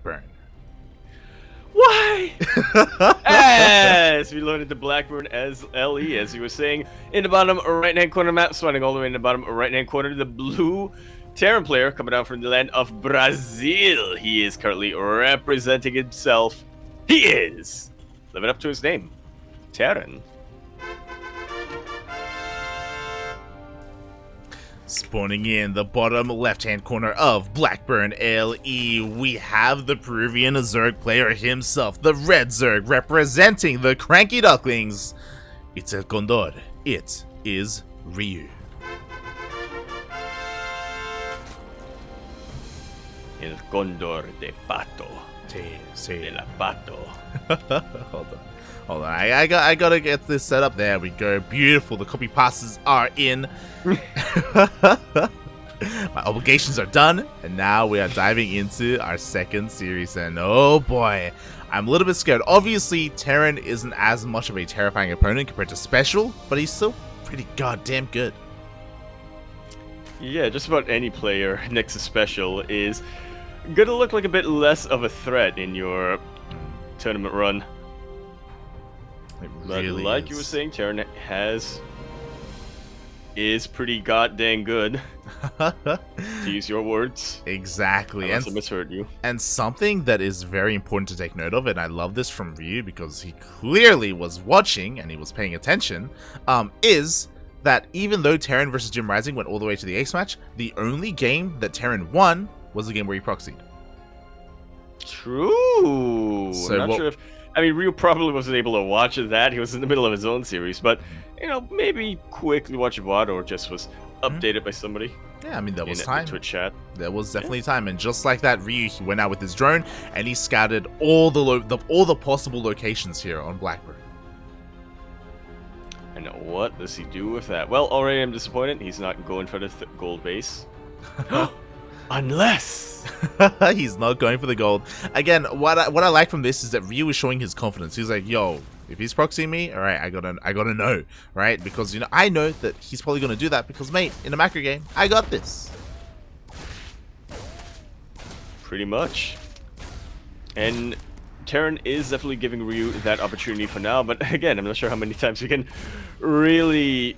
Blackburn. Why? As we loaded the Blackburn as LE, as you were saying, in the bottom right-hand corner map, swatting all the way in the bottom right-hand corner, the blue TerraN player coming out from the land of Brazil. He is currently representing himself. He is living up to his name, TerraN. Spawning in the bottom left-hand corner of Blackburn LE, we have the Peruvian Zerg player himself, the Red Zerg, representing the Cranky Ducklings. It's El Condor. It is Ryu. El Condor de Pato. De la Pato. Hold on. I gotta get this set up. There we go. Beautiful. The copy passes are in. My obligations are done, and now we are diving into our second series. And oh boy, I'm a little bit scared. Obviously, TerraN isn't as much of a terrifying opponent compared to Special, but he's still pretty goddamn good. Yeah, just about any player next to Special is gonna look like a bit less of a threat in your tournament run. It But really like is. you were saying, TerraN is pretty goddamn good, to use your words. Exactly. Unless I misheard you. And something that is very important to take note of, and I love this from Ryu because he clearly was watching and he was paying attention, is that even though TerraN versus Jim Rising went all the way to the ace match, the only game that TerraN won was the game where he proxied. True. So I'm not sure if... I mean, Ryu probably wasn't able to watch that. He was in the middle of his own series, but, you know, maybe quickly watch a VOD or just was updated by somebody. Yeah, I mean, there was in time. The Twitch chat. There was definitely time, and just like that, Ryu, he went out with his drone and he scouted all the possible locations here on Blackburn. And what does he do with that? Well, already I'm disappointed. He's not going for the gold base. Unless... He's not going for the gold. Again, what I like from this is that Ryu is showing his confidence. He's like, yo, if he's proxying me, all right, I gotta know, right? Because, you know, I know that he's probably gonna do that because, mate, in a macro game, I got this. Pretty much. And TerraN is definitely giving Ryu that opportunity for now, but again, I'm not sure how many times we can really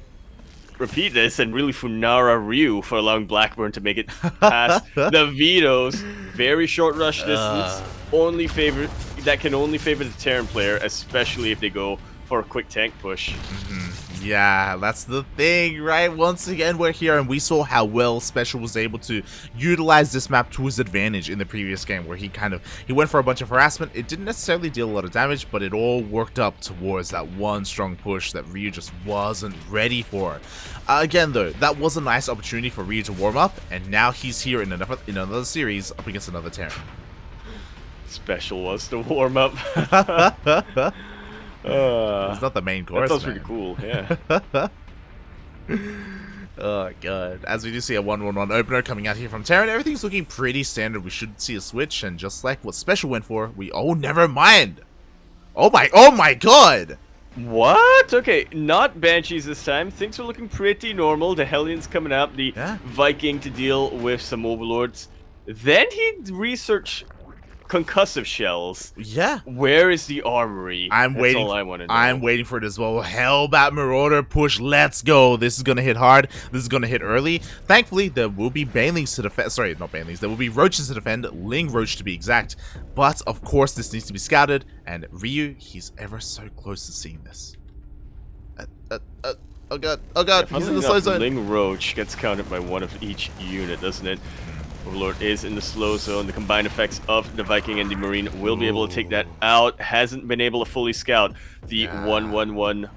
repeat this and really Funara Ryu for allowing Blackburn to make it past the vetoes. Very short rush distance. That can only favor the TerraN player, especially if they go for a quick tank push. Yeah, that's the thing, right? Once again, we're here, and we saw how well Special was able to utilize this map to his advantage in the previous game, where he went for a bunch of harassment. It didn't necessarily deal a lot of damage, but it all worked up towards that one strong push that Ryu just wasn't ready for. Again, though, that was a nice opportunity for Ryu to warm up, and now he's here in another series up against another TerraN. Special was the warm up. It's not the main course. That sounds pretty cool, yeah. Oh god. As we do see a 1-1-1 opener coming out here from TerraN, everything's looking pretty standard. We should see a switch, and just like what Special went for, never mind. Oh my god! What? Okay, not Banshees this time. Things are looking pretty normal. The Hellions coming up, the Viking to deal with some Overlords. Then he researched concussive shells. Yeah. Where is the armory? That's all I want to know. I'm waiting for it as well. Hellbat Marauder push. Let's go. This is going to hit hard. This is going to hit early. Thankfully, there will be Banelings to defend. Sorry, not Banelings. There will be Roaches to defend. Ling Roach to be exact. But, of course, this needs to be scouted. And Ryu, he's ever so close to seeing this. Oh god. Oh god. He's in the slow zone. Ling Roach gets counted by one of each unit, doesn't it? Overlord is in the slow zone. The combined effects of the Viking and the Marine will be able to take that out. Hasn't been able to fully scout the 1-1-1.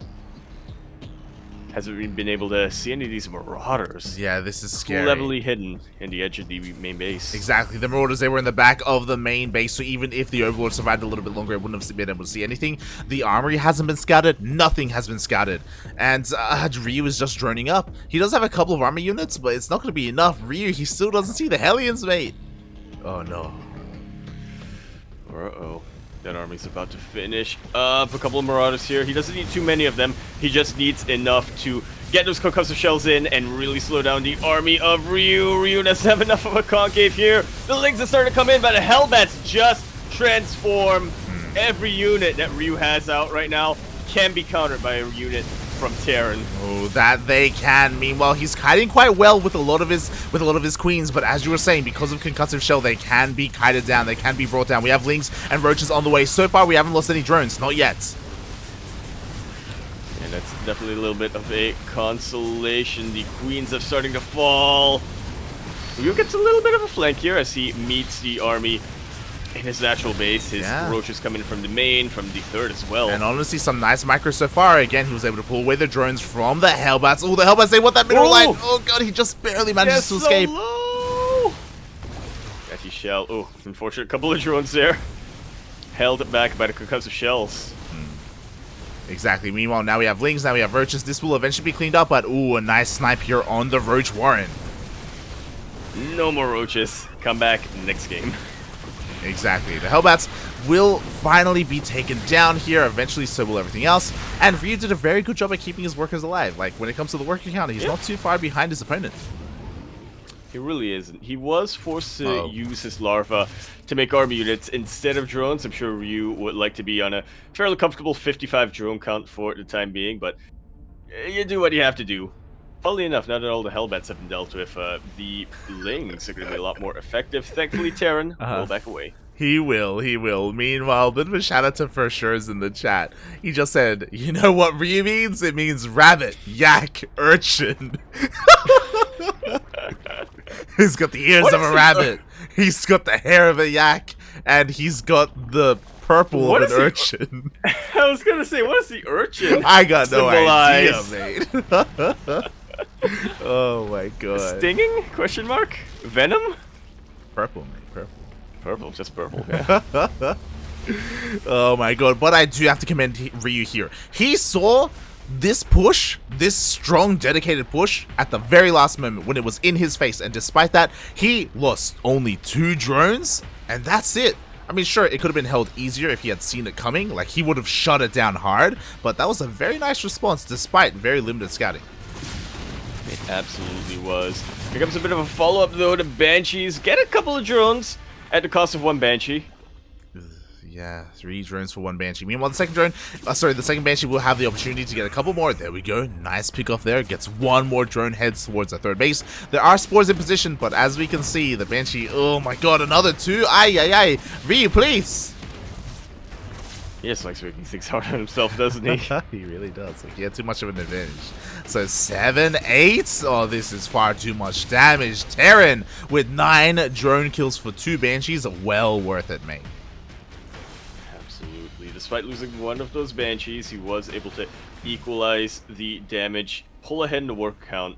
Hasn't been able to see any of these Marauders. Yeah, this is scary. Levelly hidden in the edge of the main base. Exactly. The Marauders, they were in the back of the main base, so even if the Overlord survived a little bit longer, it wouldn't have been able to see anything. The armory hasn't been scouted. Nothing has been scouted. And Ryu is just droning up. He does have a couple of armor units, but it's not going to be enough. Ryu, he still doesn't see the Hellions, mate. Oh, no. Uh-oh. That army's about to finish up. A couple of Marauders here. He doesn't need too many of them. He just needs enough to get those concussive shells in and really slow down the army of Ryu. Ryu doesn't have enough of a concave here. The Lings are starting to come in, but the Hellbats just transform. Every unit that Ryu has out right now can be countered by a unit from TerraN. Oh, that they can. Meanwhile, he's kiting quite well with a lot of his queens, but as you were saying, because of concussive shell, they can be kited down. They can be brought down. We have Lings and Roaches on the way. So far, we haven't lost any drones. Not yet. And that's definitely a little bit of a consolation. The queens are starting to fall. Ryu gets a little bit of a flank here as he meets the army in his natural base. His roaches coming from the main, from the third as well. And honestly, some nice micros so far. Again, he was able to pull away the drones from the Hellbats. Oh, the Hellbats, they want that middle line. Oh god, he just barely manages to escape. Catchy shell. Oh, unfortunate couple of drones there. Held back by the concussive shells. Exactly. Meanwhile, now we have Lings, now we have Roaches. This will eventually be cleaned up, but ooh, a nice snipe here on the Roach Warren. No more roaches. Come back next game. Exactly. The Hellbats will finally be taken down here. Eventually, so will everything else. And Ryu did a very good job at keeping his workers alive. Like, when it comes to the worker count, he's not too far behind his opponent. He really isn't. He was forced to use his larva to make army units instead of drones. I'm sure Ryu would like to be on a fairly comfortable 55 drone count for the time being, but you do what you have to do. Funnily enough, now that all the Hellbats have been dealt with, the Lings are going to be a lot more effective. Thankfully, TerraN will back away. He will. Meanwhile, a bit of a shout out to For Sure's in the chat. He just said, you know what Ryu means? It means rabbit, yak, urchin. He's got the ears of a rabbit. He's got the hair of a yak. And he's got the purple of an urchin. I was going to say, what is the urchin? I got no idea, mate. Oh my god. Stinging? Question mark? Venom? Purple, mate. Purple. Purple, just purple. Yeah. Oh my god. But I do have to commend Ryu here. He saw this push, this strong, dedicated push, at the very last moment when it was in his face. And despite that, he lost only 2 drones. And that's it. I mean, sure, it could have been held easier if he had seen it coming. Like, he would have shut it down hard. But that was a very nice response, despite very limited scouting. It absolutely was. Here comes a bit of a follow-up, though. The Banshees get a couple of drones at the cost of 1 Banshee. Yeah, 3 drones for 1 Banshee. Meanwhile, the second Banshee will have the opportunity to get a couple more. There we go. Nice pick off there. Gets 1 more drone, heads towards the 3rd base. There are spores in position, but as we can see, the Banshee, oh my god, another 2. Ay. Ryu, please. He just likes making things hard on himself, doesn't he? He really does. Like, he had too much of an advantage. So 7, 8. Oh, this is far too much damage. TerraN with 9 drone kills for 2 Banshees. Well worth it, mate. Absolutely. Despite losing 1 of those Banshees, he was able to equalize the damage, pull ahead in the work count,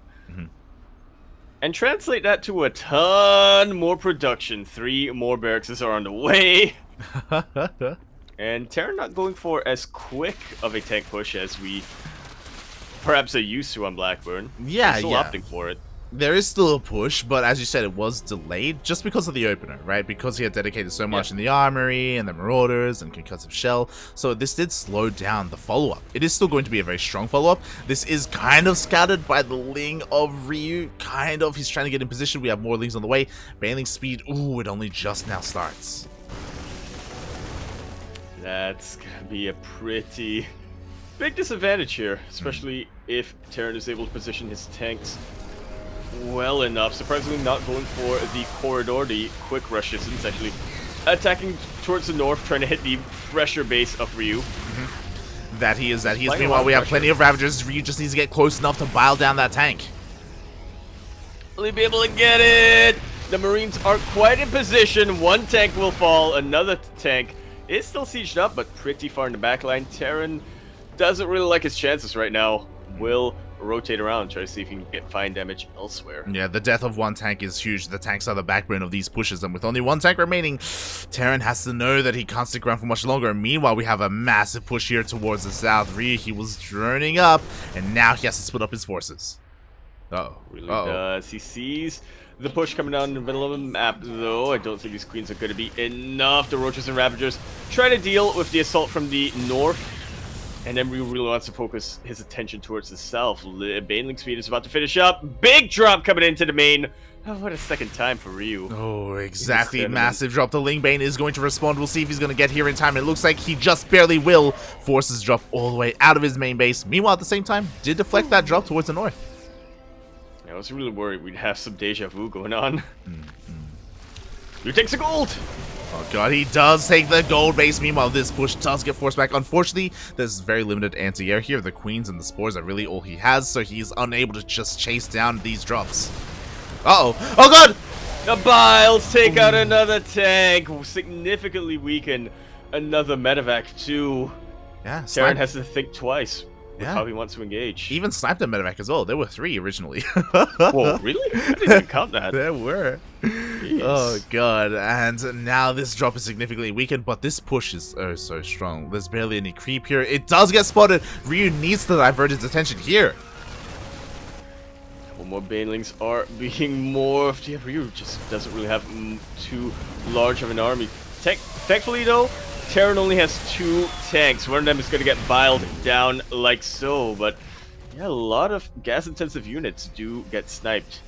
and translate that to a ton more production. 3 more barracks are on the way. And TerraN not going for as quick of a tank push as we perhaps are used to on Blackburn. Yeah, still opting for it. There is still a push, but as you said, it was delayed just because of the opener, right? Because he had dedicated so much in the armory and the marauders and concussive shell. So this did slow down the follow-up. It is still going to be a very strong follow-up. This is kind of scouted by the Ling of Ryu. Kind of. He's trying to get in position. We have more Lings on the way. Bailing speed. Ooh, it only just now starts. That's gonna be a pretty big disadvantage here, especially if TerraN is able to position his tanks well enough. Surprisingly not going for the corridor, the quick rush distance, actually attacking towards the north, trying to hit the fresher base of Ryu. That he is. Meanwhile, we have plenty of Ravagers. Ryu just needs to get close enough to bile down that tank. Will he be able to get it? The Marines are quite in position. 1 tank will fall, another tank is still sieged up, but pretty far in the back line. TerraN doesn't really like his chances right now. Will rotate around, try to see if he can find damage elsewhere. Yeah, the death of 1 tank is huge. The tanks are the backbone of these pushes, and with only 1 tank remaining, TerraN has to know that he can't stick around for much longer. Meanwhile, we have a massive push here towards the south. Ryu, he was droning up, and now he has to split up his forces. Really does. He sees the push coming down in the middle of the map, though. I don't think these queens are going to be enough. The Roaches and Ravagers try to deal with the assault from the north. And then Ryu really wants to focus his attention towards himself. Baneling speed is about to finish up. Big drop coming into the main. Oh, what a second time for Ryu. Oh, exactly. Massive drop. The Ling Bane is going to respond. We'll see if he's going to get here in time. It looks like he just barely will. Forces drop all the way out of his main base. Meanwhile, at the same time, did deflect that drop towards the north. I was really worried we'd have some deja vu going on. Ryu takes a gold. Oh god, he does take the gold base. Meanwhile, this push does get forced back. Unfortunately, there's very limited anti-air here. The queens and the spores are really all he has, so he's unable to just chase down these drops. Uh-oh. Oh god! The Biles take out another tank, significantly weaken another medevac too. Yeah, TerraN has to think twice with Yeah. how he wants to engage. even sniped a medevac as well. There were 3 originally. Whoa, really? I didn't even count that. There were. Jeez. Oh god, and now this drop is significantly weakened, but this push is oh so strong. There's barely any creep here. It does get spotted. Ryu needs to divert his attention here. Couple more banelings are being morphed. Yeah, Ryu just doesn't really have too large of an army. Thankfully though, TerraN only has 2 tanks. One of them is going to get biled down like so, but yeah, a lot of gas-intensive units do get sniped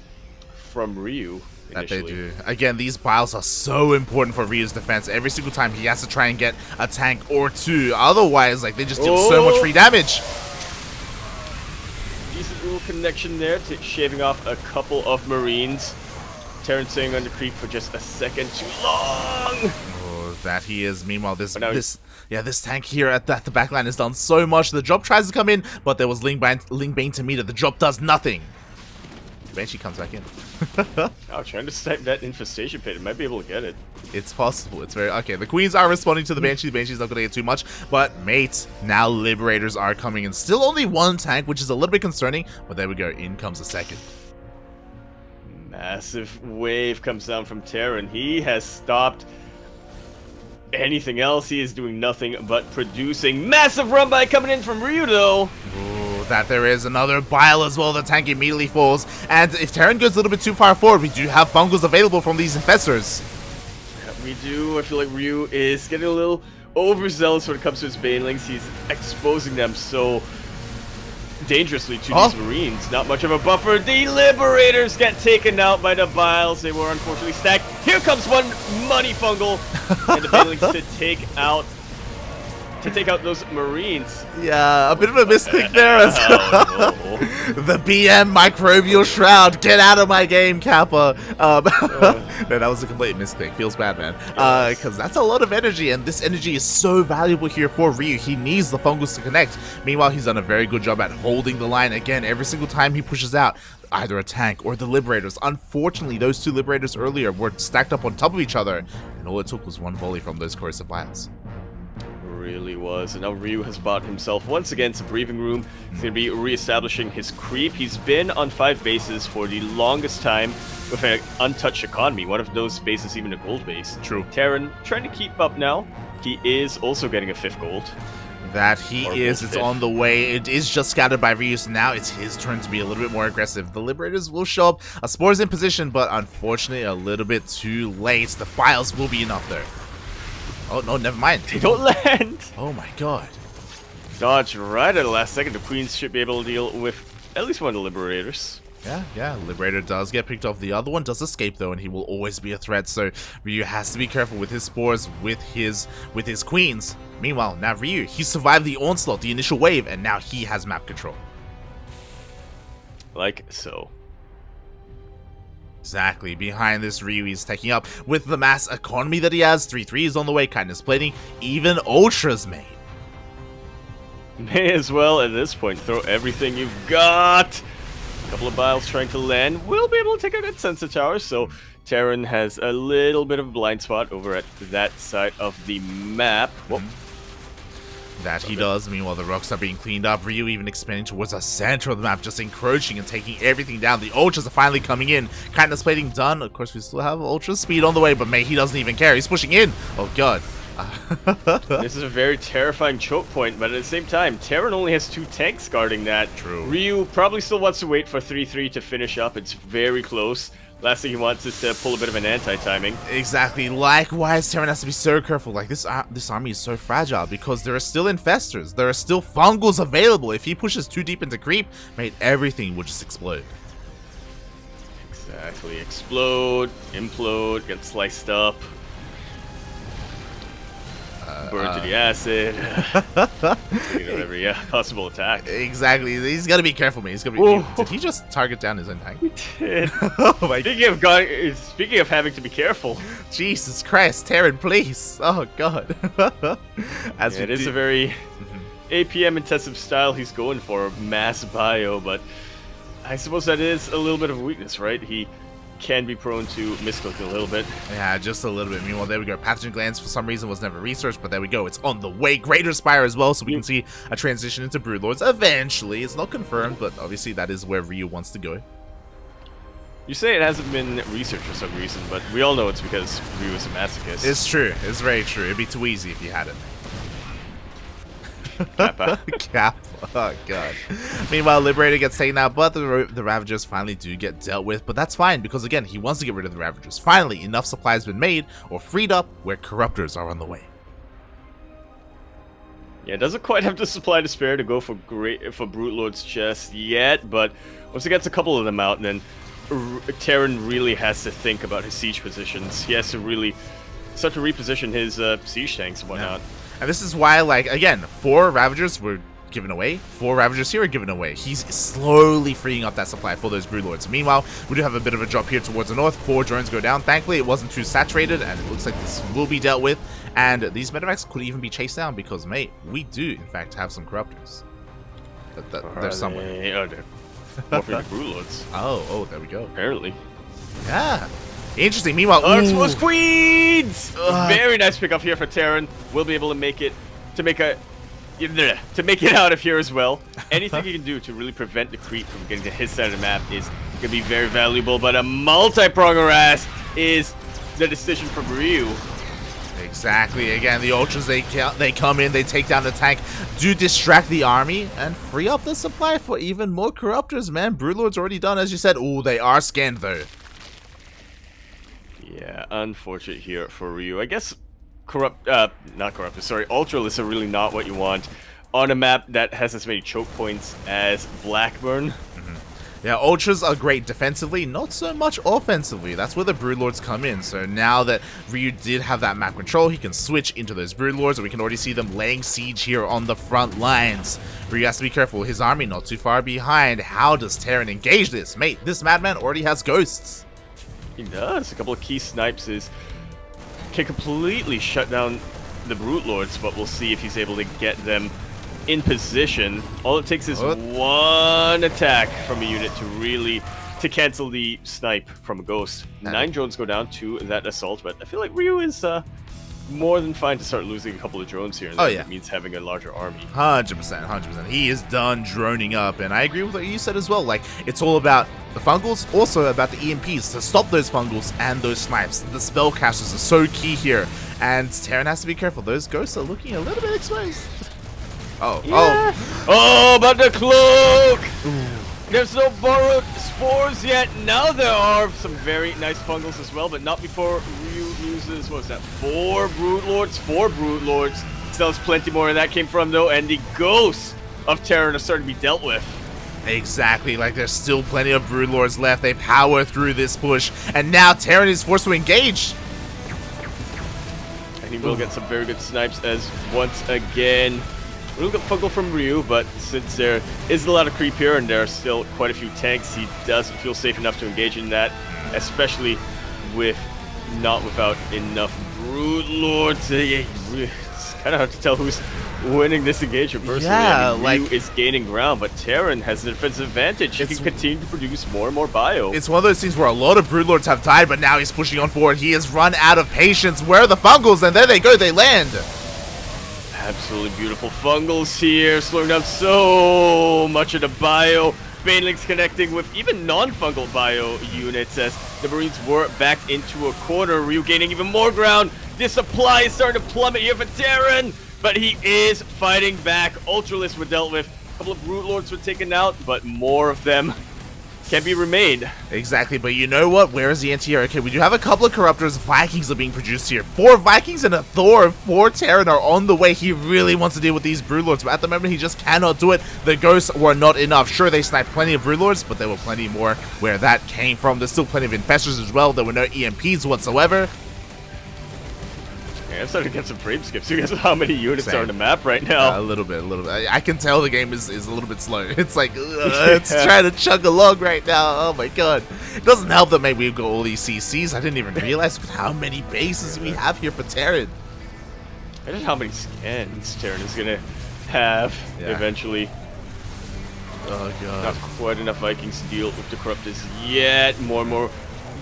from Ryu. That they do. Again, these biles are so important for Ryu's defense. Every single time he has to try and get a tank or 2. Otherwise, like, they just deal so much free damage. Decent little connection there, shaving off a couple of Marines. TerraN staying on the creep for just a second too long. Oh, that he is. Meanwhile, this tank here at the backline has done so much. The drop tries to come in, but there was Ling Bane to meet it. The drop does nothing. Banshee comes back in. Oh, trying to snipe that infestation pit. It might be able to get it. It's possible. It's very okay. The queens are responding to the Banshee. The Banshee's not going to get too much, but mate, now Liberators are coming in. Still only 1 tank, which is a little bit concerning, but there we go. In comes a second. Massive wave comes down from TerraN. He has stopped anything else. He is doing nothing but producing. Massive run by coming in from Ryu though. That there is another bile as well. The tank immediately falls, and if TerraN goes a little bit too far forward, we do have bungles available from these infestors. Yeah, we do. I feel like Ryu is getting a little overzealous when it comes to his banelings. He's exposing them so dangerously to these Marines. Not much of a buffer. The Liberators get taken out by the biles. They were unfortunately stacked. Here comes one money fungal, and the banelings to take out those Marines. Yeah, a bit of a misclick there as well. No. The BM Microbial Shroud. Get out of my game, Kappa. Man, that was a complete misclick. Feels bad, man. Because that's a lot of energy, and this energy is so valuable here for Ryu. He needs the fungus to connect. Meanwhile, he's done a very good job at holding the line. Again, every single time he pushes out either a tank or the Liberators. Unfortunately, those 2 Liberators earlier were stacked up on top of each other, and all it took was 1 volley from those corrosive biles. Really was. And now Ryu has bought himself once again some breathing room. He's going to be re-establishing his creep. He's been on 5 bases for the longest time with an untouched economy. One of those bases even a gold base. True. TerraN trying to keep up now. He is also getting a 5th gold. That he is. It's on the way. It is just scattered by Ryu, so now it's his turn to be a little bit more aggressive. The Liberators will show up. A Spore's in position, but unfortunately a little bit too late. The files will be enough there. Oh, no, never mind. They don't land. Oh, my God. Dodge right at the last second. The Queens should be able to deal with at least one of the Liberators. Yeah. Liberator does get picked off. The other one does escape, though, and he will always be a threat. So Ryu has to be careful with his spores, with his queens. Meanwhile, now Ryu, he survived the onslaught, the initial wave, and now he has map control. Like so. Exactly. Behind this, Ryu is taking up with the mass economy that he has. 3-3 is on the way. Kindness plating. Even Ultra's made. May as well, at this point, throw everything you've got. A couple of biles trying to land. We'll be able to take out that sensor tower, so TerraN has a little bit of a blind spot over at that side of the map. Whoop. That he does. Meanwhile, the rocks are being cleaned up. Ryu even expanding towards the center of the map, just encroaching and taking everything down. The Ultras are finally coming in. Kindness plating done. Of course, we still have Ultra speed on the way, but he doesn't even care. He's pushing in. Oh, God. This is a very terrifying choke point, but at the same time, TerraN only has 2 tanks guarding that. True. Ryu probably still wants to wait for 3-3 to finish up. It's very close. last thing he wants is to pull a bit of an anti-timing. Exactly. Likewise, TerraN has to be so careful. Like, this army is so fragile because there are still infestors. There are still fungals available. If he pushes too deep into creep, mate, everything will just explode. Exactly. Explode, implode, get sliced up. Burn to the acid. Every possible attack. Exactly. He's got to be careful, man. He's got to be. Did he just target down his own tank? He did. Oh my God. Speaking of having to be careful. Jesus Christ, TerraN, please. Oh God. It is a very APM intensive style he's going for, mass bio, but I suppose that is a little bit of a weakness, right? He can be prone to misclicking a little bit. Yeah, just a little bit. Meanwhile, there we go. Pathogen glands for some reason was never researched, but there we go. It's on the way. Greater Spire as well, so we can see a transition into Broodlords eventually. It's not confirmed, but obviously that is where Ryu wants to go. You say it hasn't been researched for some reason, but we all know it's because Ryu is a masochist. It's true. It's very true. It'd be too easy if you had it. Kappa. Cap. Oh God. Meanwhile, Liberator gets taken out, but the Ravagers finally do get dealt with. But that's fine because again, he wants to get rid of the Ravagers. Finally, enough supply has been made or freed up where Corruptors are on the way. Yeah, doesn't quite have the supply to spare to go for Broodlords just yet, but once he gets a couple of them out, then TerraN really has to think about his siege positions. He has to really start to reposition his siege tanks and whatnot. Yeah. And this is why, like, again, 4 Ravagers were given away. 4 Ravagers here are given away. He's slowly freeing up that supply for those Broodlords. Meanwhile, we do have a bit of a drop here towards the north. 4 drones go down. Thankfully, it wasn't too saturated, and it looks like this will be dealt with. And these medevacs could even be chased down because, mate, we do, in fact, have some Corruptors. They're somewhere. They're morphing to Broodlords. Oh, there we go. Apparently. Yeah. Interesting. Meanwhile, Exposed Queens! Very nice pickup here for TerraN. We'll be able to make it out of here as well. Anything you can do to really prevent the creep from getting to his side of the map is going to be very valuable, but a multi-prong harass is the decision from Ryu. Exactly. Again, the Ultras, they come in, they take down the tank, do distract the army, and free up the supply for even more Corruptors, man. Broodlord's already done, as you said. Oh, they are scanned, though. Yeah, unfortunate here for Ryu. I guess Ultralists are really not what you want on a map that has as many choke points as Blackburn. Yeah, Ultras are great defensively, not so much offensively. That's where the Broodlords come in. So now that Ryu did have that map control, he can switch into those Broodlords, and we can already see them laying siege here on the front lines. Ryu has to be careful. His army not too far behind. How does TerraN engage this? Mate, this madman already has ghosts. He does. A couple of key snipes can completely shut down the Broodlords, but we'll see if he's able to get them in position. All it takes is one attack from a unit to cancel the snipe from a ghost. 9 drones go down to that assault, but I feel like Ryu is more than fine to start losing a couple of drones here. And that means having a larger army. 100%, 100%. He is done droning up, and I agree with what you said as well. Like, it's all about the fungals, also about the EMPs to stop those fungals and those snipes. The spellcasters are so key here, and TerraN has to be careful. Those ghosts are looking a little bit exposed. Oh, but the cloak! There's no borrowed spores yet. Now there are some very nice fungals as well, but not before Ryu uses, what was that, 4 Broodlords? 4 Broodlords. Still has plenty more where that came from, though, and the ghosts of TerraN are starting to be dealt with. Exactly, like there's still plenty of Broodlords left. They power through this push, and now TerraN is forced to engage. And he will get some very good snipes as once again. Real good fungal from Ryu, but since there is a lot of creep here and there are still quite a few tanks, he doesn't feel safe enough to engage in that, especially not without enough Broodlords. It's kind of hard to tell who's winning this engagement personally. Yeah, I mean, Ryu is gaining ground, but TerraN has the defensive advantage. He can continue to produce more and more bio. It's one of those things where a lot of Broodlords have died, but now he's pushing on forward. He has run out of patience. Where are the fungals? And there they go, they land. Absolutely beautiful fungals here, slowing down so much of the bio. Banelings connecting with even non-fungal bio units as the Marines were backed into a corner. Ryu gaining even more ground. The supply is starting to plummet here for TerraN, but he is fighting back. Ultralists were dealt with. A couple of Broodlords were taken out, but more of them Can't be remade. Exactly, but you know what? Where is the anti-hero? Okay, we do have a couple of Corruptors. Vikings are being produced here. 4 Vikings and a Thor. 4 TerraN are on the way. He really wants to deal with these Broodlords, but at the moment he just cannot do it. The Ghosts were not enough. Sure, they sniped plenty of Broodlords, but there were plenty more where that came from. There's still plenty of Infestors as well. There were no EMPs whatsoever. Yeah, I'm starting to get some frame skips because of how many units are on the map right now. A little bit. I can tell the game is a little bit slow. It's like, it's trying to chug along right now. Oh my god. It doesn't help that maybe we've got all these CCs. I didn't even realize how many bases we have here for TerraN. I don't know how many scans TerraN is going to have eventually. Oh god. Not quite enough Vikings to deal with the Corruptors yet. More and more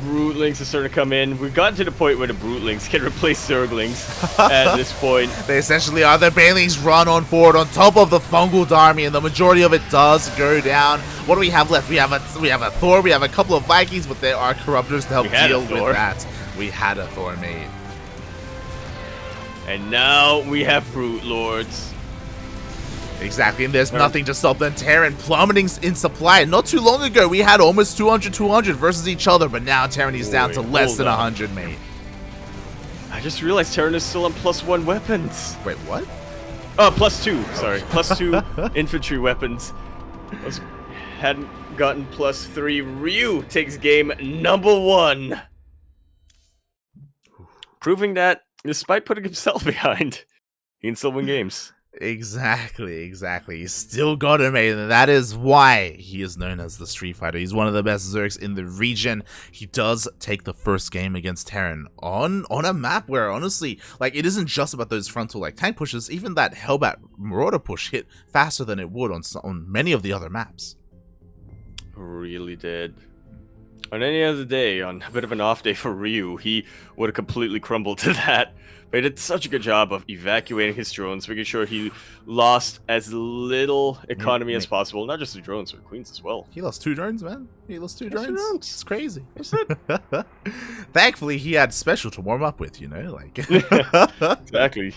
Brootlings are starting to come in. We've gotten to the point where the Brootlings can replace Zerglings at this point. They essentially are. The Banelings run on forward on top of the Fungal army, and the majority of it does go down. What do we have left? We have a Thor, we have a couple of Vikings, but there are Corruptors to help deal with that. We had a Thor, mate. And now we have Brootlords. Exactly, and there's nothing to stop them. TerraN plummeting in supply. Not too long ago, we had almost 200 versus each other, but now TerraN is down to less than 100, mate. I just realized TerraN is still on +1 weapons. Wait, what? Oh, +2, sorry. +2 infantry weapons. Hadn't gotten +3. Ryu takes game #1. Proving that, despite putting himself behind, he can still win games. Exactly. He's still got him, and that is why he is known as the Street Fighter. He's one of the best Zergs in the region. He does take the first game against TerraN on a map where, honestly, like, it isn't just about those frontal, like, tank pushes. Even that Hellbat Marauder push hit faster than it would on many of the other maps. Really did. On any other day, on a bit of an off day for Ryu, he would have completely crumbled to that. But he did such a good job of evacuating his drones, making sure he lost as little economy as possible. Not just the drones, but Queens as well. He lost 2 drones, man. He lost 2 drones. It's crazy. That's it. Thankfully, he had special to warm up with, you know? Like Exactly.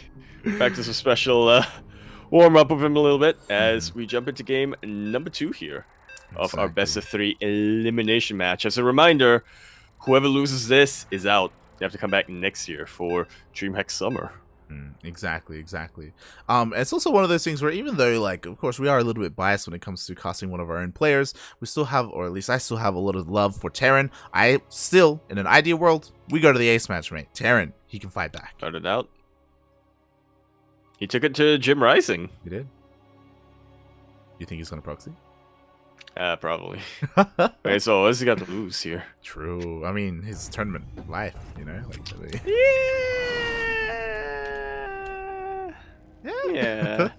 Practice a special warm up with him a little bit as we jump into game #2 here of our best of 3 elimination match. As a reminder, whoever loses this is out. You have to come back next year for DreamHack Summer. Exactly. It's also one of those things where, even though, like, of course, we are a little bit biased when it comes to casting one of our own players, we still have, or at least I still have, a lot of love for TerraN. I still, in an ideal world, we go to the ace match, mate. TerraN, he can fight back. Started out. He took it to Jim Rising. He did. You think he's gonna proxy? Probably. Okay, so what's he got to lose here? True. I mean, his tournament life, you know? Like, Yeah.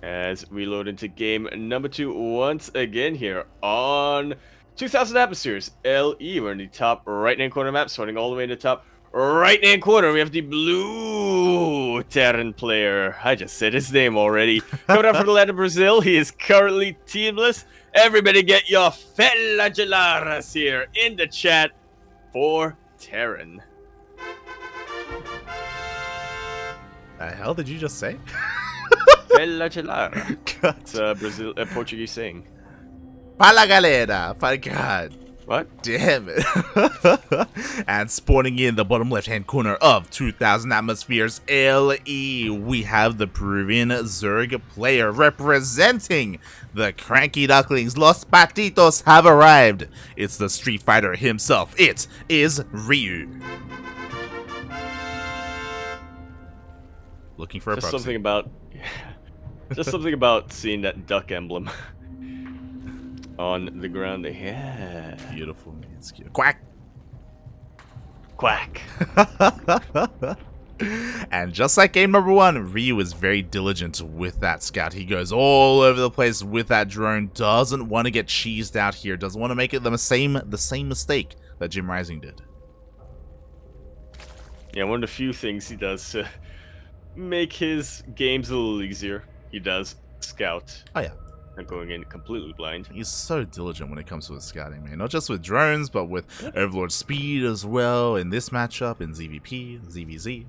As we load into game #2 once again here on 2000 Atmospheres LE. We're in the top right-hand corner map, starting all the way in the top right-hand corner. We have the blue TerraN player. I just said his name already. Coming out from the land of Brazil, he is currently teamless. Everybody get your felagellaras here in the chat for TerraN. The hell did you just say? Felagellara. It's a Portuguese saying. Fala galera. My God. What? Damn it. And spawning in the bottom left-hand corner of 2000 Atmospheres LE, we have the Peruvian Zerg player representing the Cranky Ducklings. Los Patitos have arrived. It's the Street Fighter himself. It is Ryu. Looking for a proxy. Just something about seeing that duck emblem on the ground. Yeah. Beautiful, man. It's cute. Quack. Quack. And just like game #1, Ryu is very diligent with that scout. He goes all over the place with that drone. Doesn't want to get cheesed out here. Doesn't want to make it the same mistake that Jim Rising did. Yeah, one of the few things he does to make his games a little easier. He does scout. Oh yeah. Not going in completely blind. He's so diligent when it comes to his scouting, man. Not just with drones, but with Overlord speed as well. In this matchup, in ZVP, ZVZ.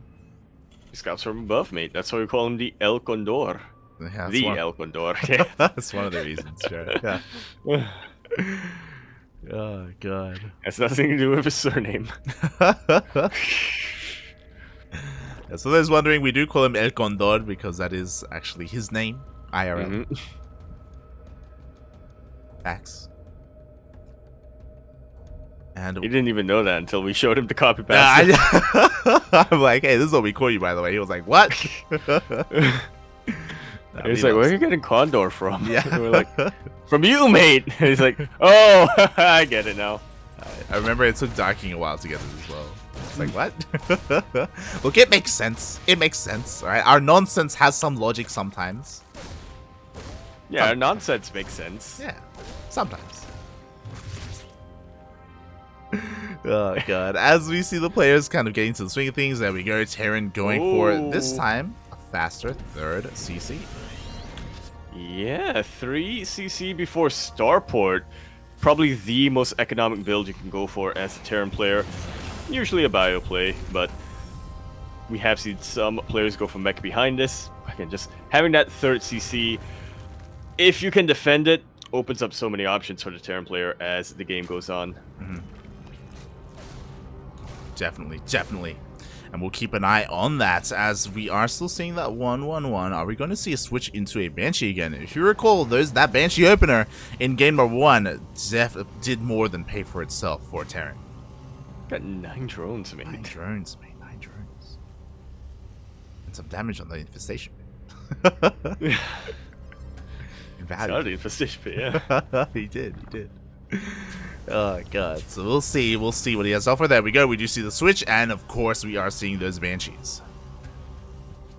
He scouts from above, mate. That's why we call him the El Condor. Yeah, The El Condor. Okay. that's one of the reasons, sure. Yeah. Oh, God. Has nothing to do with his surname. Yeah, so those wondering, we do call him El Condor because that is actually his name, IRL. Facts. And He didn't even know that until we showed him the copy yeah, paste. I'm like, hey, this is what we call you, by the way. He was like, what? He's like, where are you getting Condor from? Yeah. And we're like, from you, mate. And he's like, oh, I get it now. I remember it took Darking a while to get it as well. It's like, what? Look, it makes sense. It makes sense, alright? Our nonsense has some logic sometimes. Yeah, our nonsense makes sense. Yeah, sometimes. Oh, God. As we see the players kind of getting to the swing of things, there we go. TerraN going for, this time, a faster third CC. Yeah, 3 CC before Starport. Probably the most economic build you can go for as a TerraN player. Usually a bio play, but we have seen some players go for mech behind this. Again, just having that third CC, if you can defend it, opens up so many options for the TerraN player as the game goes on. Definitely, definitely. And we'll keep an eye on that as we are still seeing that 1-1-1. Are we going to see a switch into a Banshee again? If you recall, that Banshee opener in game number 1 did more than pay for itself for TerraN. Got 9 drones, mate. 9 drones, mate. 9 drones. And some damage on the infestation. In value. Started the infestation pit, yeah. He did. Oh, God. So we'll see what he has to offer. There we go. We do see the switch, and of course we are seeing those Banshees.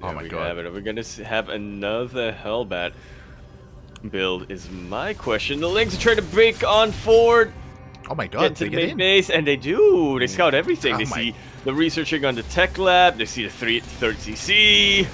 Oh my God. Are we gonna have another Hellbat build is my question. The Lynx are trying to break on forward. Oh my God, Get to they the get main in. base, and they do. They scout everything. Oh They my- see the researching on the tech lab. They see the third CC.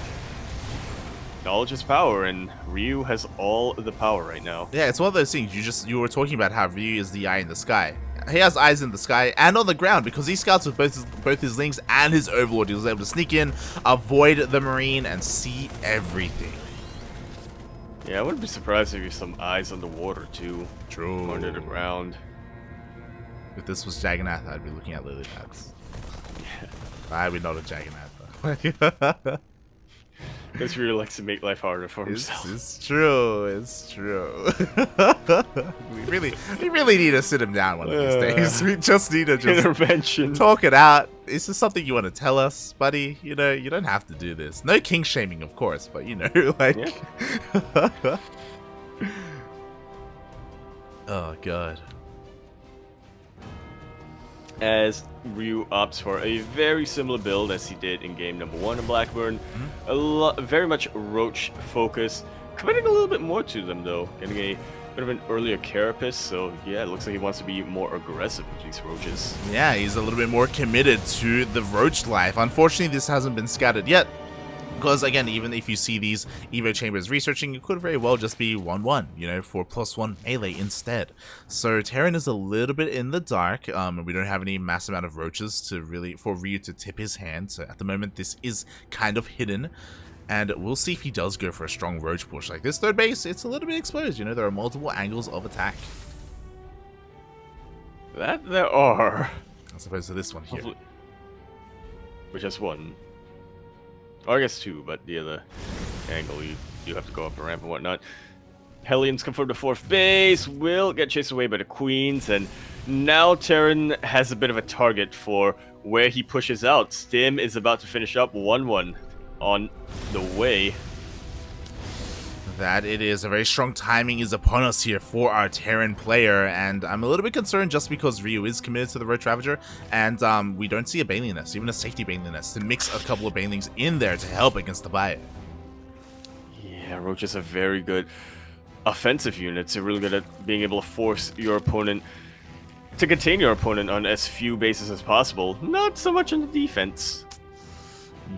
Knowledge is power, and Ryu has all the power right now. Yeah, it's one of those things. You were talking about how Ryu is the eye in the sky. He has eyes in the sky and on the ground because he scouts with both his Lynx and his Overlord. He was able to sneak in, avoid the Marine, and see everything. Yeah, I wouldn't be surprised if there's some eyes on the water too. True. Under the ground. If this was Jagannath, I'd be looking at lily pads. I would not a Jagannath though. This really likes to make life harder for himself. It's true. It's true. we really need to sit him down one of these days. We just need to just Intervention. talk it out. Is this something you want to tell us, buddy? You know, you don't have to do this. No king shaming, of course, but you know, like. Yeah. Oh God. As Ryu opts for a very similar build as he did in game number 1 in Blackburn. Very much Roach focus. Committing a little bit more to them though. Getting a bit of an earlier Carapace, so yeah, it looks like he wants to be more aggressive with these Roaches. Yeah, he's a little bit more committed to the Roach life. Unfortunately, this hasn't been scouted yet. Because, again, even if you see these Evo Chambers researching, it could very well just be 1-1, you know, for +1 melee instead. So TerraN is a little bit in the dark, and we don't have any mass amount of Roaches to really, for Ryu to tip his hand. So at the moment, this is kind of hidden. And we'll see if he does go for a strong Roach push. Like this third base, it's a little bit exposed, you know, there are multiple angles of attack. That there are. As opposed to this one here. Which has one. Or I guess 2, but the other angle, you have to go up a ramp and whatnot. Hellions come from the 4th base, will get chased away by the Queens, and now TerraN has a bit of a target for where he pushes out. Stim is about to finish up 1-1 on the way. That it is. A very strong timing is upon us here for our TerraN player, and I'm a little bit concerned just because Ryu is committed to the Roach Ravager, and we don't see a Baneling Nest, even a safety Baneling Nest, to mix a couple of Banelings in there to help against the Bio. Yeah, Roaches are very good offensive units. They're really good at being able to force your opponent to contain your opponent on as few bases as possible. Not so much on the defense.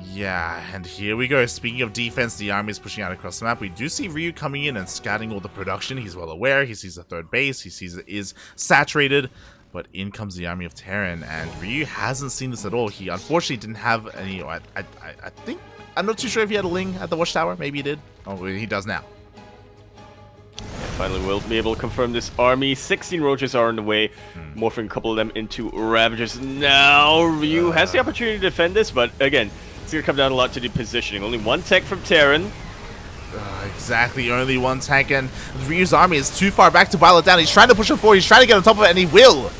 Yeah, and here we go. Speaking of defense, the army is pushing out across the map. We do see Ryu coming in and scouting all the production. He's well aware. He sees the third base. He sees it is saturated. But in comes the army of TerraN, and Ryu hasn't seen this at all. He unfortunately didn't have any. I think, I'm not too sure if he had a Ling at the watchtower. Maybe he did. Oh, he does now. Finally, we'll be able to confirm this army. 16 roaches are on the way, morphing a couple of them into Ravagers. Now, Ryu has the opportunity to defend this, but again, it's going to come down a lot to the positioning. Only one tech from TerraN. Exactly, only one tank, and Ryu's army is too far back to battle it down. He's trying to push it forward, he's trying to get on top of it, and he will.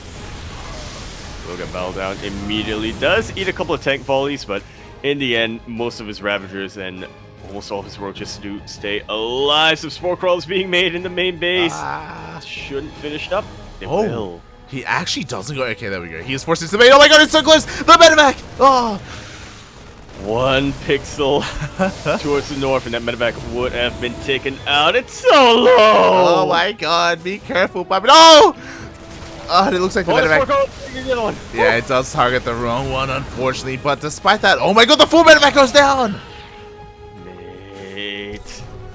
Will get battled down immediately. Does eat a couple of tank volleys, but in the end, most of his Ravagers and almost all of his roaches do stay alive. Some spore crawls being made in the main base. Shouldn't finish up. It will. He actually doesn't go. Okay, there we go. He is forced into the main. Oh my god, it's so close. The medevac. Oh. 1 pixel towards the north, and that medevac would have been taken out. It's so low. Oh my god, be careful, Bobby. No. Oh, it looks like the medevac. Yeah, it does target the wrong one, unfortunately. But despite that, oh my god, the full medevac goes down.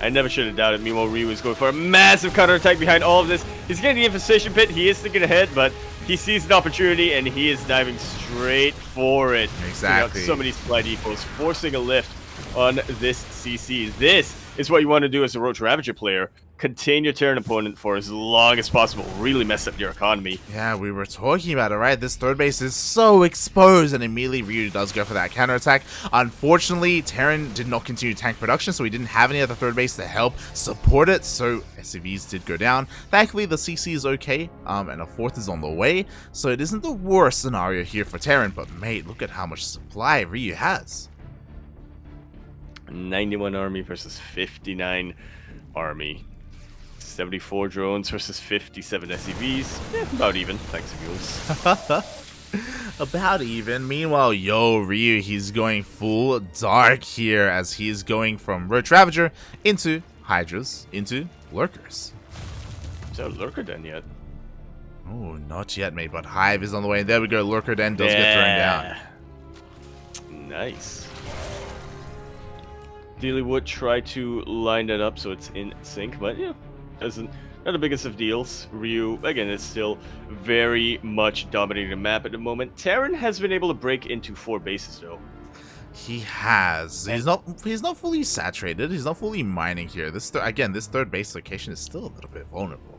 I never should have doubted. Meanwhile, Ryu is going for a massive counterattack behind all of this. He's getting the infestation pit. He is thinking ahead, but he sees an opportunity and he is diving straight for it. Exactly. So many slide equals, forcing a lift on this CC. This is what you want to do as a Roach Ravager player. Contain your Terran opponent for as long as possible. Really mess up your economy. Yeah, we were talking about it, right? This third base is so exposed, and immediately Ryu does go for that counterattack. Unfortunately, TerraN did not continue tank production, so he didn't have any other third base to help support it, so SCVs did go down. Thankfully, the CC is okay, and a fourth is on the way, so it isn't the worst scenario here for TerraN, but mate, look at how much supply Ryu has. 91 army versus 59 army. 74 drones versus 57 SCVs. Yeah, about even, thanks to viewers. About even. Meanwhile, Ryu, he's going full dark here as he's going from Roach Ravager into Hydras, into Lurkers. Is that a Lurker Den yet? Oh, not yet, mate, but Hive is on the way. And there we go, Lurker Den does get thrown down. Nice. Dealy would try to line that up so it's in sync, but yeah. Not the biggest of deals. Ryu, again, is still very much dominating the map at the moment. TerraN has been able to break into 4 bases, though. He has. He's not fully saturated. He's not fully mining here. This third base location is still a little bit vulnerable.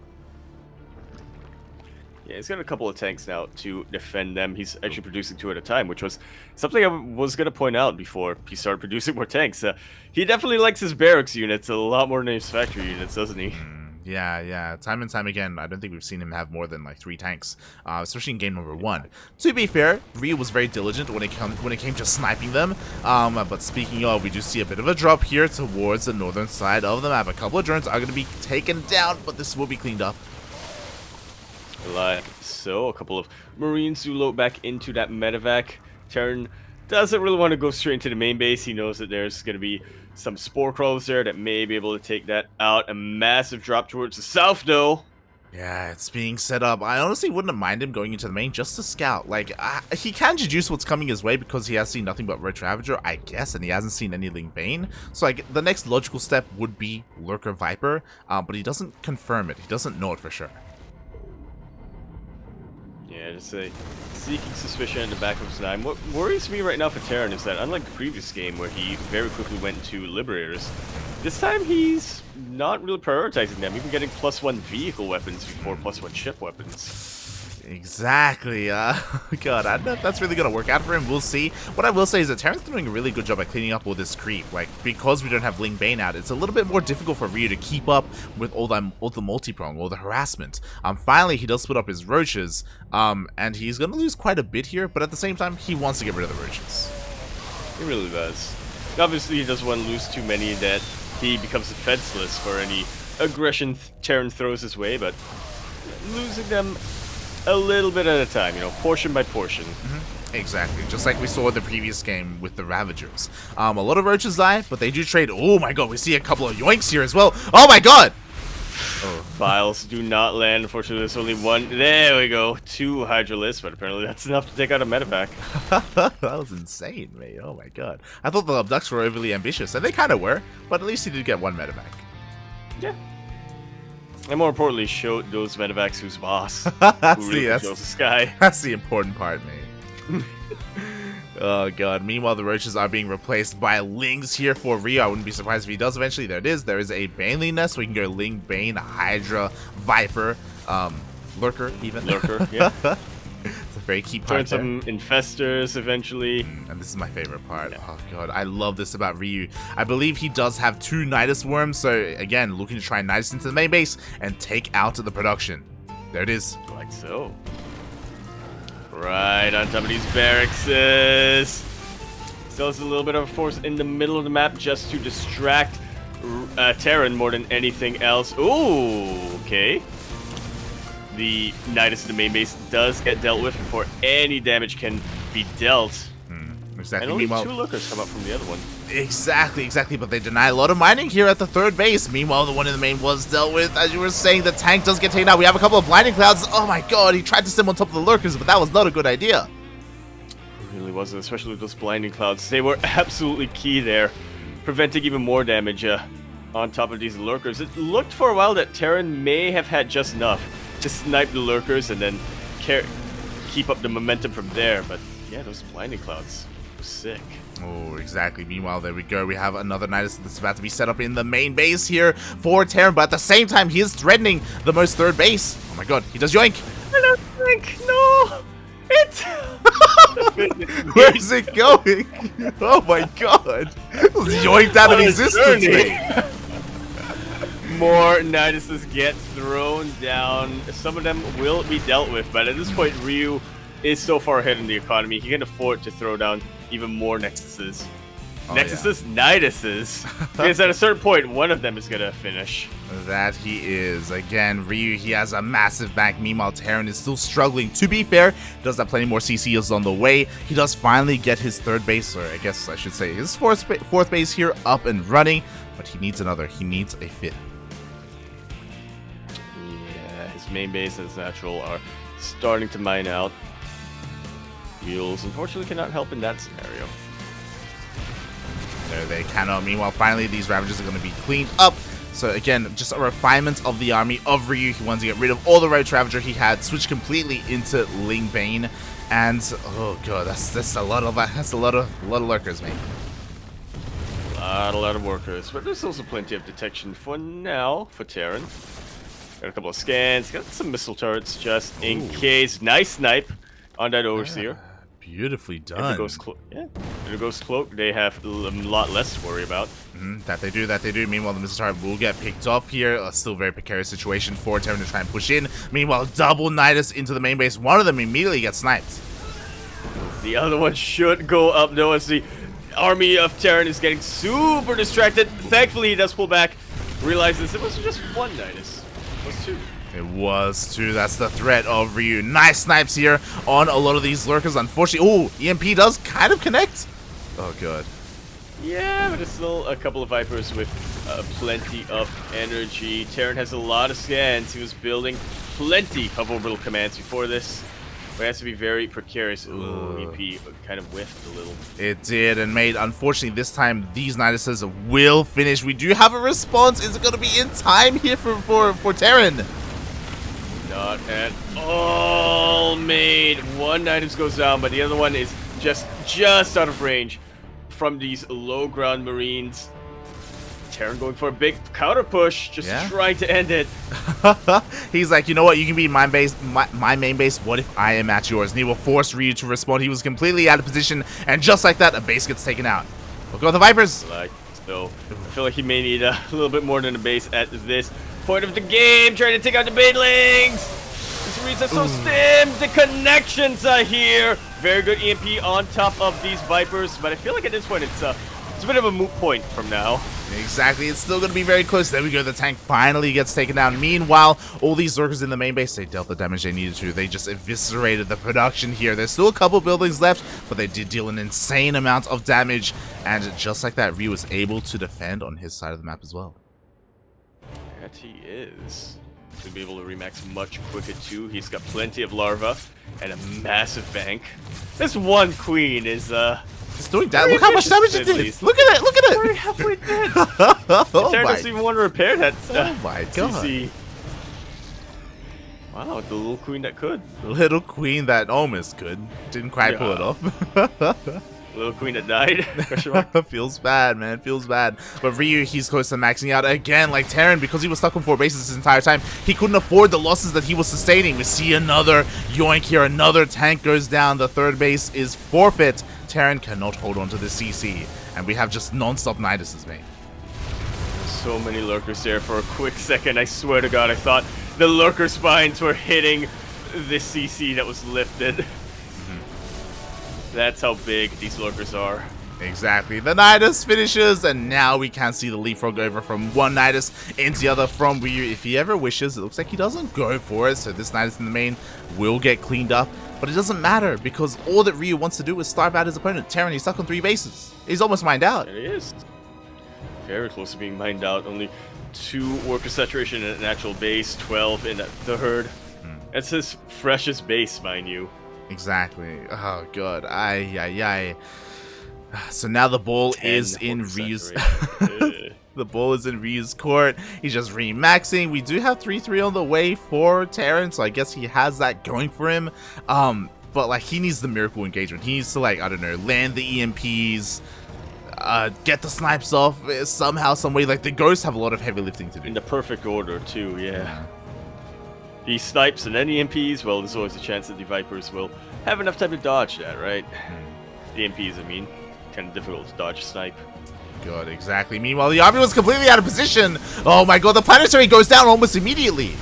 Yeah, he's got a couple of tanks now to defend them. He's actually producing 2 at a time, which was something I was going to point out before he started producing more tanks. He definitely likes his barracks units a lot more than his factory units, doesn't he? Yeah. Time and time again, I don't think we've seen him have more than like 3 tanks, especially in game number 1. To be fair, Ryu was very diligent when it came to sniping them. But speaking of, we do see a bit of a drop here towards the northern side of the map. A couple of drones are going to be taken down, but this will be cleaned up. Like so, a couple of Marines do load back into that medevac. TerraN doesn't really want to go straight into the main base. He knows that there's going to be some spore crawlers there that may be able to take that out. A massive drop towards the south, though. Yeah, it's being set up. I honestly wouldn't mind him going into the main just to scout. Like, he can deduce what's coming his way because he has seen nothing but Roach Ravager, I guess, and he hasn't seen any Ling Bane. So, like, the next logical step would be Lurker Viper, but he doesn't confirm it. He doesn't know it for sure. Yeah, just a seeking suspicion in the back of his mind. What worries me right now for TerraN is that, unlike the previous game where he very quickly went to Liberators, this time he's not really prioritizing them, even getting +1 vehicle weapons before +1 ship weapons. Exactly. God, I don't know if that's really going to work out for him. We'll see. What I will say is that TerraN's doing a really good job at cleaning up all this creep. Like, because we don't have Ling Bane out, it's a little bit more difficult for Ryu to keep up with all the multi-prong, all the harassment. Finally, he does split up his roaches, and he's going to lose quite a bit here, but at the same time, he wants to get rid of the roaches. He really does. Obviously, he doesn't want to lose too many that he becomes defenseless for any aggression TerraN throws his way, but losing them a little bit at a time, portion by portion. Exactly, just like we saw in the previous game with the Ravagers. A lot of roaches die, but they do trade. Oh my god, we see a couple of yoinks here as well. Oh my god! Files do not land. Unfortunately, there's only 1. There we go. 2 Hydralisks, but apparently that's enough to take out a medevac. That was insane, mate. Oh my god. I thought the Abducts were overly ambitious, and they kind of were, but at least he did get 1 medevac. Yeah. And more importantly, show those medevacs who's boss. Who really controls the sky. That's the important part, mate. Oh god. Meanwhile, the roaches are being replaced by lings here for Ryu. I wouldn't be surprised if he does eventually. There it is. There is a Baneley nest. We can go Ling, Bane, Hydra, Viper, Lurker even. Lurker, yeah. It's a very key part. Turn some infestors eventually. And this is my favorite part. Yeah. Oh god, I love this about Ryu. I believe he does have 2 Nidus worms. So again, looking to try Nidus into the main base and take out the production. There it is. Like so. Right on top of these barracks. Still has a little bit of a force in the middle of the map just to distract TerraN more than anything else. Ooh, okay. The Nidus in the main base does get dealt with before any damage can be dealt. Exactly. And only 2 lurkers come up from the other one. Exactly. But they deny a lot of mining here at the 3rd base. Meanwhile, the one in the main was dealt with. As you were saying, the tank does get taken out. We have a couple of blinding clouds. Oh my god, he tried to sim on top of the lurkers, but that was not a good idea. It really wasn't, especially with those blinding clouds. They were absolutely key there, preventing even more damage on top of these lurkers. It looked for a while that TerraN may have had just enough to snipe the lurkers and then keep up the momentum from there. But yeah, those blinding clouds were sick. Oh, exactly. Meanwhile, there we go. We have another Nidus that's about to be set up in the main base here for TerraN, but at the same time, he is threatening the most 3rd base. Oh my god, he does yoink. I don't think, no, it. Where is it going? Oh my god. It was yoinked out of existence, mate. More Niduses get thrown down. Some of them will be dealt with, but at this point, Ryu is so far ahead in the economy, he can afford to throw down even more Nexuses. Nexuses, yeah. Niduses. Because at a certain point, one of them is going to finish. That he is. Again, Ryu, he has a massive bank. Meanwhile, TerraN is still struggling. To be fair, does have plenty more CCs on the way. He does finally get his 3rd base, or I guess I should say his 4th base here up and running. But he needs another. He needs a 5th. Yeah, his main base and his natural are starting to mine out. Mules, unfortunately, cannot help in that scenario. There they cannot. Meanwhile, finally, these Ravagers are going to be cleaned up. So again, just a refinement of the army of Ryu. He wanted to get rid of all the Roach Ravager he had, switch completely into Ling Bane, and oh god, that's a lot of lurkers, mate. A lot of workers, but there's also plenty of detection for now for TerraN. Got a couple of scans, got some missile turrets just in case. Nice snipe on that Overseer. Beautifully done. In the Ghost Cloak, they have a lot less to worry about. That they do. Meanwhile, the missile turret will get picked off here. A still very precarious situation for TerraN to try and push in. Meanwhile, double Nidus into the main base. One of them immediately gets sniped. The other one should go up though, as the army of TerraN is getting super distracted. Thankfully, he does pull back. Realizes it wasn't just one Nidus. It was 2. It was 2. That's the threat of Ryu. Nice snipes here on a lot of these lurkers. Unfortunately, EMP does kind of connect. Oh, god. Yeah, but it's still a couple of Vipers with plenty of energy. TerraN has a lot of scans. He was building plenty of orbital commands before this. But it has to be very precarious. Ooh, EMP kind of whiffed a little. It did, and mate, unfortunately, this time, these Niduses will finish. We do have a response. Is it going to be in time here for TerraN? Not at all, mate. One Nidus goes down, but the other one is just out of range from these low ground Marines. TerraN going for a big counter push, just trying to end it. He's like, you know what? You can be my main base. What if I am at yours? And he will force Ryu to respond. He was completely out of position, and just like that, a base gets taken out. Look at the Vipers. So I feel like he may need a little bit more than a base at this point of the game, trying to take out the Banelings. This Marines are so stimmed. The connections are here. Very good EMP on top of these Vipers, but I feel like at this point it's a bit of a moot point from now. Exactly, it's still going to be very close. There we go, the tank finally gets taken down. Meanwhile, all these lurkers in the main base, they dealt the damage they needed to. They just eviscerated the production here. There's still a couple buildings left, but they did deal an insane amount of damage. And just like that, Ryu was able to defend on his side of the map as well. That he is. He'll be able to remax much quicker too. He's got plenty of larva and a massive bank. This one queen is It's doing that. Look how much damage it did. Look at it. Look at it. We're halfway dead. Oh TerraN doesn't even want to repair that. Oh my god. CC. Wow, the little queen that could. The little queen that almost could. Didn't quite pull it off. Little queen that died. Feels bad, man. Feels bad. But Ryu, he's close to maxing out again. Like TerraN, because he was stuck on 4 bases this entire time, he couldn't afford the losses that he was sustaining. We see another yoink here. Another tank goes down. The 3rd base is forfeit. TerraN cannot hold on to the CC. And we have just non-stop Niduses, mate. So many lurkers there for a quick second. I swear to God, I thought the lurker spines were hitting the CC that was lifted. That's how big these lurkers are. Exactly. The Nidus finishes, and now we can see the leapfrog over from one Nidus into the other from Ryu. If he ever wishes, it looks like he doesn't go for it, so this Nidus in the main will get cleaned up. But it doesn't matter, because all that Ryu wants to do is starve out his opponent. TerraN, he's stuck on 3 bases. He's almost mined out. There he is. Very close to being mined out. Only 2 worker saturation in an actual base, 12 in that 3rd. That's his freshest base, mind you. Exactly. Oh god. Ay. So now the ball is in Ryu's the ball is in Ryu's court. He's just re-maxing. We do have 3-3 on the way for TerraN, so I guess he has that going for him. But like, he needs the miracle engagement. He needs to, like, I don't know, land the EMPs, get the snipes off somehow, some way. Like, the ghosts have a lot of heavy lifting to do. In the perfect order too, yeah. He snipes and then EMPs, well, there's always a chance that the Vipers will have enough time to dodge that, right? The EMPs, I mean, kind of difficult to dodge snipe. God, exactly. Meanwhile, the army was completely out of position. Oh my god, the planetary goes down almost immediately.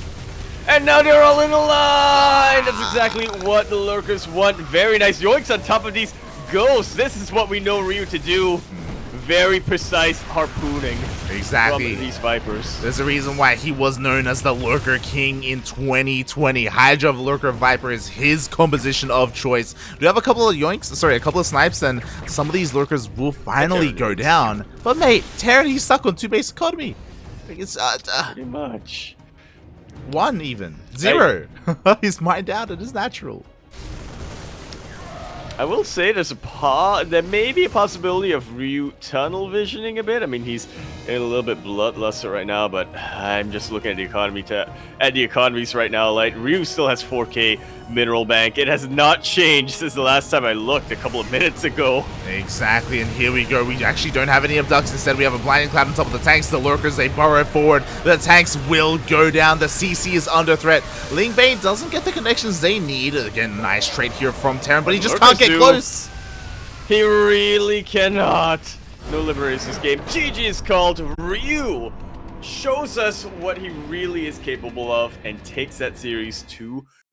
And now they're all in a line! That's exactly what the lurkers want. Very nice yoinks on top of these ghosts. This is what we know Ryu to do. Very precise harpooning. Exactly. From these Vipers. There's a reason why he was known as the Lurker King in 2020. Hydra of Lurker Viper is his composition of choice. We have a couple of yoinks, sorry, a couple of snipes, and some of these lurkers will finally go down. But mate, TerraN, he's stuck on 2 base economy. It's pretty much. 1 even. 0. He's mined out, it is natural. I will say there may be a possibility of Ryu tunnel visioning a bit. I mean, he's in a little bit bloodluster right now, but I'm just looking at the economies right now. Like, Ryu still has 4K mineral bank. It has not changed since the last time I looked a couple of minutes ago. Exactly, and here we go. We actually don't have any abducts. Instead, we have a blinding cloud on top of the tanks. The lurkers, they burrow forward. The tanks will go down. The CC is under threat. Ling Bane doesn't get the connections they need. Again, nice trade here from TerraN, but he just can't get close. He really cannot. No liberators this game. GG is called. Ryu shows us what he really is capable of and takes that series to